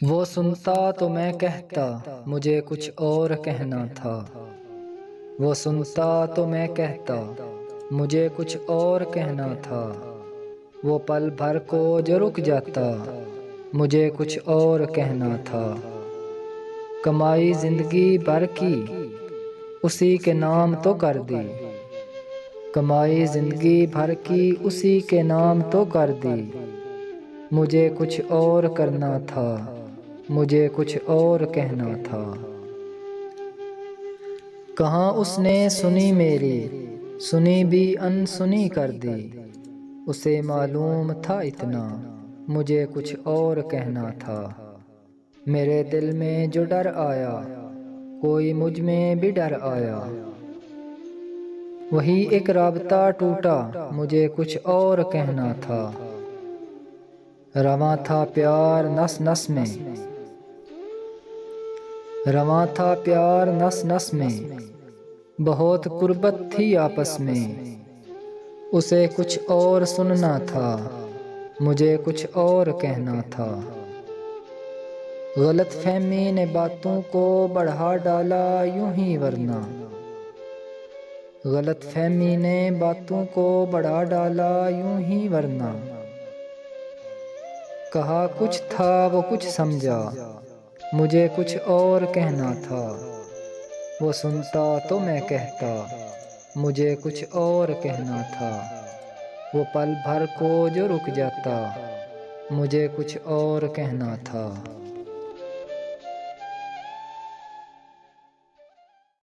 वो सुनता तो मैं कहता मुझे कुछ और कहना था। वो सुनता तो मैं कहता मुझे कुछ और कहना था। वो पल भर को जो रुक जाता मुझे कुछ और कहना था। कमाई जिंदगी भर की उसी के नाम तो कर दी। कमाई जिंदगी भर की उसी के नाम तो कर दी। मुझे कुछ और करना था, मुझे कुछ और कहना था। कहाँ उसने सुनी मेरी, सुनी भी अनसुनी कर दी। उसे मालूम था इतना, मुझे कुछ और कहना था। मेरे दिल में जो डर आया, कोई मुझ में भी डर आया। वही एक राबता टूटा, मुझे कुछ और कहना था। रवां था प्यार नस नस में, रवां था प्यार नस नस में। बहुत कुर्बत थी आपस में, उसे कुछ और सुनना था, मुझे कुछ और कहना था। गलतफहमी ने बातों को बढ़ा डाला यूं ही वरना। गलतफहमी ने बातों को बढ़ा डाला यूं ही वरना। कहा कुछ था वो कुछ समझा, मुझे कुछ और कहना था। वो सुनता तो मैं कहता मुझे कुछ और कहना था। वो पल भर को जो रुक जाता मुझे कुछ और कहना था।